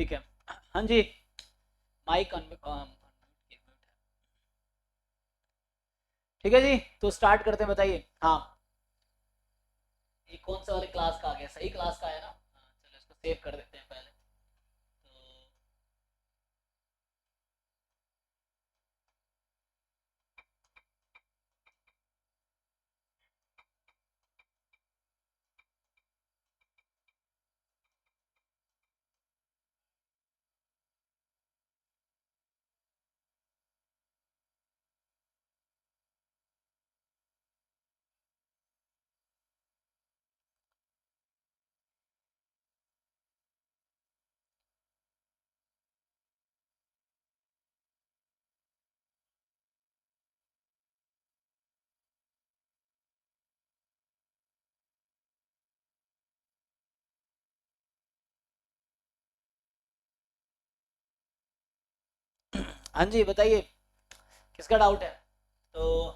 ठीक है। हाँ जी। माइक ठीक है जी, तो स्टार्ट करते हैं, बताइए। हाँ, ये कौन सा वाले क्लास का आ गया? सही क्लास का है ना? हाँ, चलो इसको सेव कर देते हैं पहले। हाँ जी, बताइए, किसका डाउट है? तो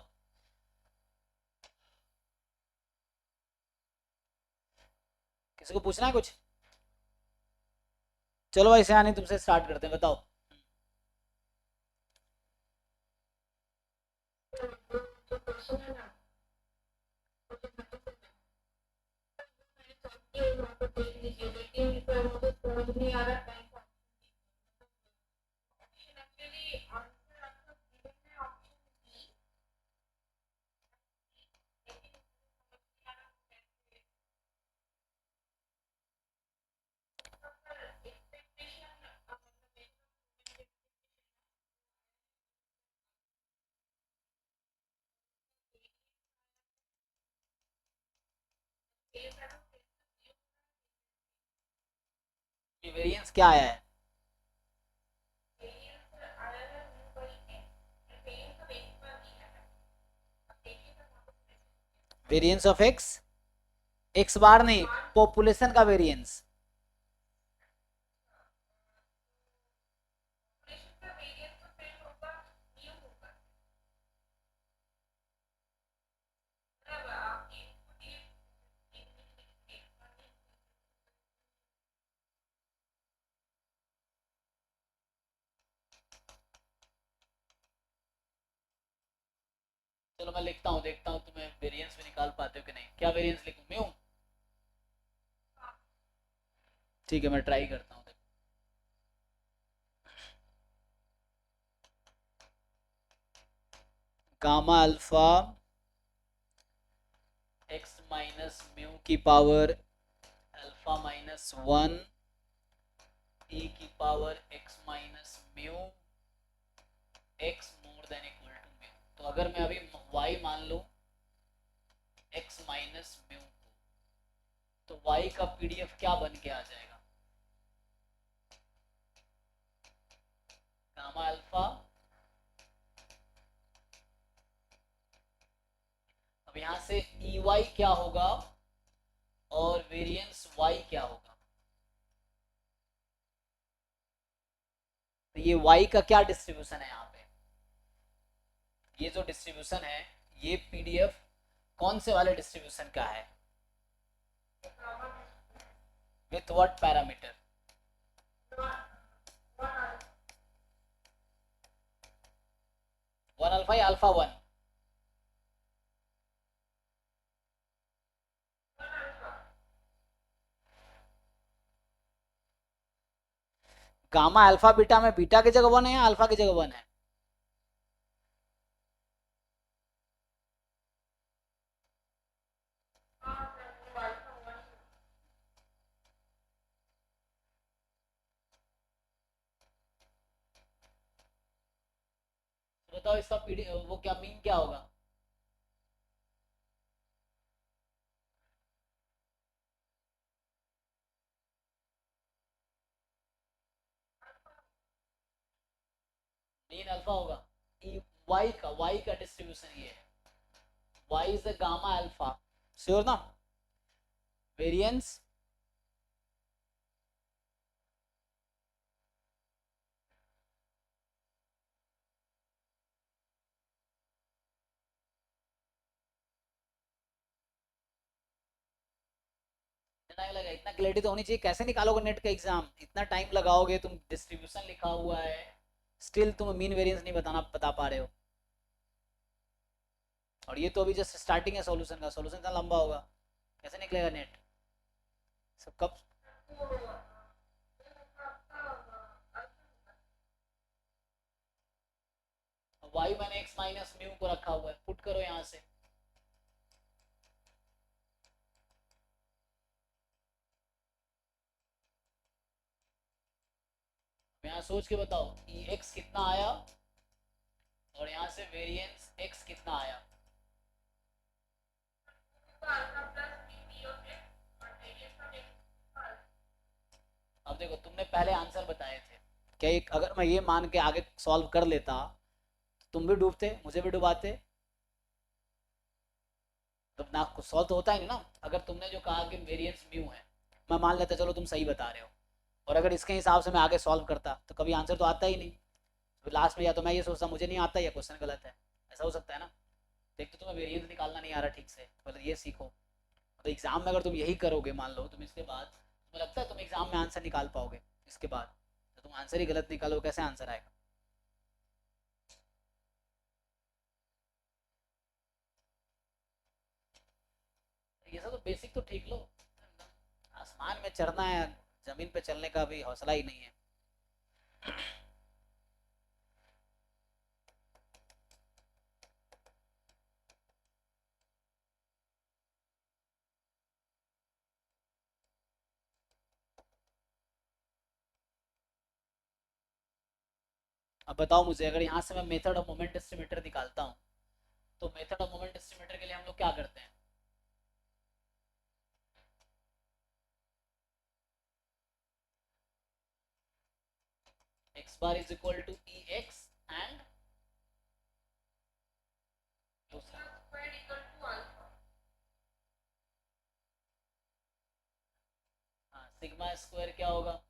किसी को पूछना है कुछ? चलो भाई सयानी, तुमसे स्टार्ट करते हैं, बताओ। वेरिएंस क्या आया है? वेरिएंस ऑफ एक्स, एक्स बार नहीं, पॉपुलेशन का वेरिएंस। चलो मैं लिखता हूँ, देखता हूँ तुम्हें वेरिएंस में निकाल पाते हो कि नहीं। क्या वेरिएंस लिखूं, म्यू? ठीक है, मैं ट्राई करता हूँ। Gamma alpha x minus mu की power alpha minus one e की power x minus mu x more than equal to mu. तो अगर मैं अभी y मान लूं एक्स माइनस म्यू को, तो y का पीडीएफ क्या बन के आ जाएगा? गामा अल्फा, अब यहां से ई वाई क्या होगा और वेरिएंस y क्या होगा? तो ये y का क्या डिस्ट्रीब्यूशन है यहाँ पे? ये जो डिस्ट्रीब्यूशन है, ये पीडीएफ कौन से वाले डिस्ट्रीब्यूशन का है? With what parameter? One alpha या alpha one? Gamma alpha beta में बीटा की जगह वन है या अल्फा की जगह वन है? तो बताओ इसका पीडीएफ वो क्या मीन क्या होगा? मीन अल्फा होगा। y का डिस्ट्रीब्यूशन ये है, y is the gamma alpha, sure ना? वेरिएंस टाइम लगेगा? इतना क्लैरिटी तो होनी चाहिए, कैसे निकालोगे नेट का एग्जाम? इतना टाइम लगाओगे, तुम डिस्ट्रीब्यूशन लिखा हुआ है, स्टिल तुम मीन वेरिएंस नहीं बता पा रहे हो। और ये तो अभी जस्ट स्टार्टिंग है सॉल्यूशन का, सॉल्यूशन इतना लंबा होगा, कैसे निकलेगा नेट? सब कब? वाई मैंने एक्स माइनस म्यू को रखा हुआ है, पुट करो यहाँ से। यहाँ सोच के बताओ ई एक्स कितना आया और यहाँ से वेरिएंस एक्स कितना आया। अब देखो, तुमने पहले आंसर बताए थे, क्या एक अगर मैं ये मान के आगे सॉल्व कर लेता तो तुम भी डूबते, मुझे भी डुबाते, तो ना कुछ सॉल्व तो होता ही नहीं ना। अगर तुमने जो कहा कि वेरिएंस म्यू है, मैं मान लेता चलो तुम सही बता रहे हो, और अगर इसके हिसाब से मैं आगे सॉल्व करता तो कभी आंसर तो आता ही नहीं। तो लास्ट में या तो मैं ये सोचता मुझे नहीं आता या क्वेश्चन गलत है, ऐसा हो सकता है ना। देख तो तुम्हें वेरिएंस निकालना नहीं आ रहा ठीक से, मतलब ये सीखो। तो एग्जाम में अगर तुम यही करोगे, मान लो तुम इसके बाद, तुम्हें लगता है तुम एग्जाम में आंसर निकाल पाओगे इसके बाद? तो तुम आंसर ही गलत निकालो, कैसे आंसर आएगा? ये सब तो बेसिक तो ठीक लो, आसमान में चढ़ना है, जमीन पे चलने का भी हौसला ही नहीं है। अब बताओ मुझे, अगर यहाँ से मैं मेथड ऑफ मोमेंट एस्टिमेटर निकालता हूँ, तो मेथड ऑफ मोमेंट एस्टिमेटर के लिए हम लोग क्या करते हैं? X bar is equal to e x and sigma square क्या होगा?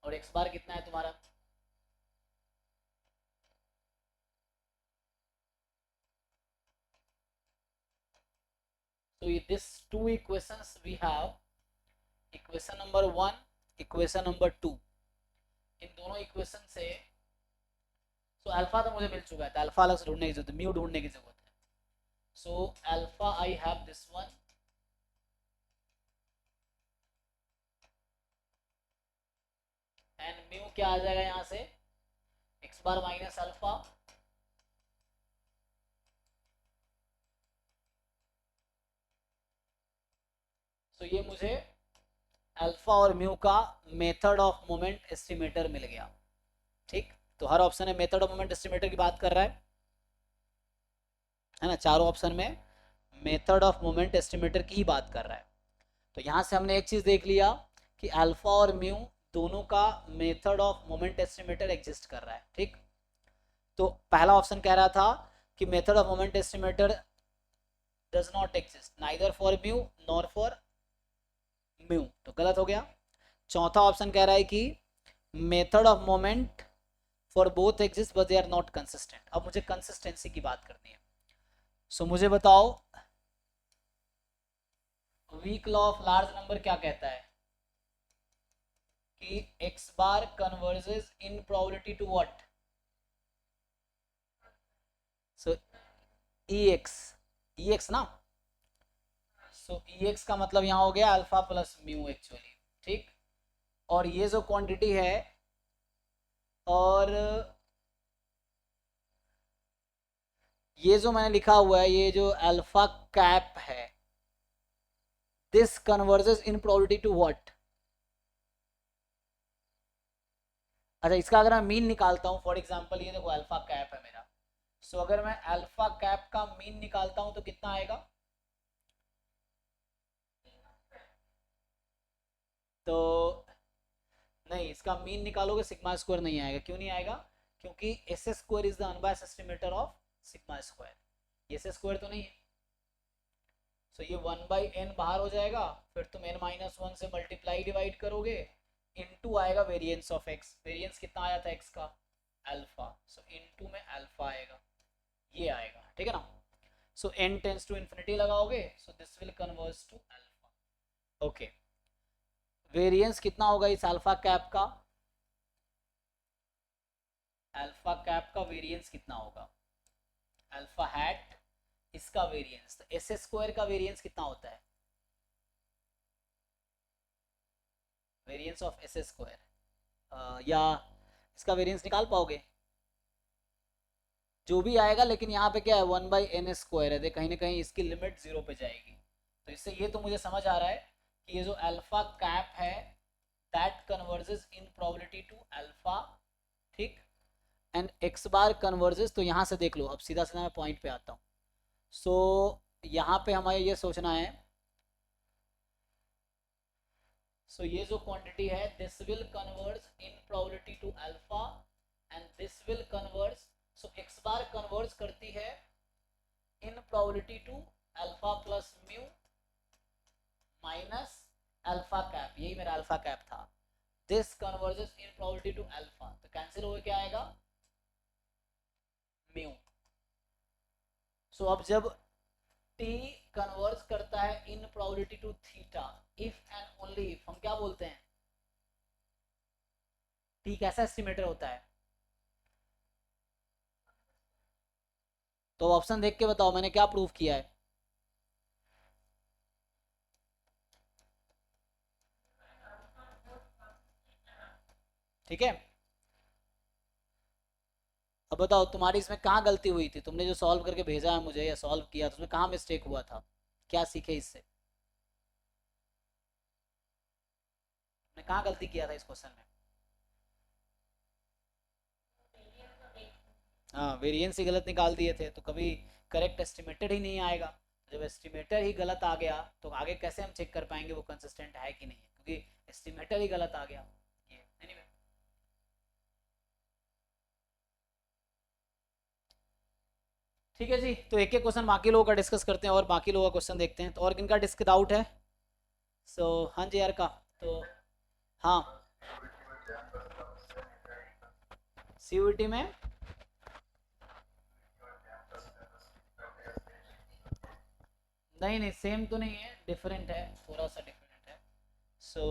और एक्स बार कितना है तुम्हारा? So this two equations we have, equation number 1, equation number 2, इन दोनों इक्वेशन से सो अल्फा तो मुझे मिल चुका है, तो अल्फा अलग से ढूंढने की जरूरत है, म्यू ढूंढने की जरूरत है। So alpha I have this one, and mu क्या आ जाएगा यहाँ से? एक्स बार माइनस अल्फा, तो ये मुझे अल्फा और म्यू का मेथड ऑफ मोमेंट एस्टिमेटर मिल गया। ठीक, तो हर ऑप्शन है मेथड ऑफ मोमेंट एस्टिमेटर की बात कर रहा है ना, चारों ऑप्शन में मेथड ऑफ मोमेंट एस्टिमेटर की ही बात कर रहा है। तो यहाँ से हमने एक चीज देख लिया कि अल्फा और म्यू दोनों का method of moment estimator exist कर रहा है। ठीक, तो पहला ऑप्शन कह रहा था कि method of moment estimator does not exist neither for mu nor for mu, तो गलत हो गया। चौथा ऑप्शन कह रहा है कि method of moment for both exist but they are not consistent. अब मुझे कंसिस्टेंसी की बात करनी है। सो मुझे बताओ, weak law of large number क्या कहता है कि x bar converges in probability to what? So e x ना, सो ई एक्स का मतलब यहाँ हो गया अल्फा प्लस म्यू एक्चुअली। ठीक, और ये जो क्वांटिटी है, और ये जो मैंने लिखा हुआ है, ये जो अल्फा कैप है, this converges in probability to what? अच्छा, इसका अगर मैं मीन निकालता हूँ, फॉर एग्जांपल ये देखो अल्फा कैप है मेरा, सो अगर मैं अल्फा कैप का मीन निकालता हूँ तो कितना आएगा? तो नहीं, इसका मीन निकालोगे सिग्मा स्क्वायर नहीं आएगा। क्यों नहीं आएगा? क्योंकि S square is the unbiased estimator of sigma square, S square तो नहीं है। सो ये 1/n बाहर हो जाएगा, फिर तुम n-1 से मल्टीप्लाई डिवाइड करोगे, इनटू आएगा वेरिएंस ऑफ एक्स। वेरिएंस कितना आया था एक्स का? अल्फा, सो इनटू में अल्फा आएगा, ये आएगा, ठीक है ना। So n tends to infinity लगाओगे, so this will converge to alpha. Okay, variance कितना होगा इस अल्फा कैप का, अल्फा कैप का वेरिएंस कितना होगा, अल्फा हैट इसका वेरिएंस, तो एस स्क्वायर का वेरिएंस कितना होता है, वेरिएंस ऑफ एस स्क्वायर, या इसका वेरिएंस निकाल पाओगे, जो भी आएगा, लेकिन यहाँ पे क्या है 1/n² है, कहीं ना कहीं इसकी लिमिट 0 पे जाएगी, तो इससे ये तो मुझे समझ आ रहा है कि ये जो अल्फा कैप है that converges in probability to alpha, ठीक, एंड एक्स बार कन्वर्जेस, तो यहाँ से देख लो, अब सीधा सीधा मैं पॉइंट पे आता हूँ। सो यहाँ पे हमें ये सोचना है, सो ये जो क्वांटिटी है this will converge in probability to alpha and this will converge, so x bar converge करती है in probability to alpha plus mu minus alpha cap, यही मेरा अल्फा कैप था, this converges in probability to alpha, तो cancel होकर क्या आएगा mu. सो अब जब t कन्वर्ज करता है in probability to theta, if and only if हम क्या बोलते हैं, t कैसा एस्टिमेटर होता है, तो ऑप्शन देख के बताओ मैंने क्या प्रूव किया है, ठीक है। अब बताओ तुम्हारी इसमें कहाँ गलती हुई थी, तुमने जो सॉल्व करके भेजा है मुझे या सॉल्व किया तो उसमें कहाँ मिस्टेक हुआ था, क्या सीखे इससे, तुमने कहाँ गलती किया था इस क्वेश्चन में, हाँ वेरिएंस ही गलत निकाल दिए थे, तो कभी करेक्ट एस्टिमेटेड ही नहीं आएगा, जब एस्टिमेटर ही गलत आ गया तो आगे कैसे हम चेक कर पाएंगे वो कंसिस्टेंट है कि नहीं है, क्योंकि एस्टिमेटर ही गलत आ गया ये anyway। ठीक है जी, तो एक एक क्वेश्चन बाकी लोगों का डिस्कस करते हैं और बाकी लोगों का क्वेश्चन देखते हैं, तो और किनका डिस्क डाउट है, सो हाँ जी यार का, तो हाँ सीयूईटी में नहीं नहीं सेम तो नहीं है, डिफरेंट है, थोड़ा सा डिफरेंट है, सो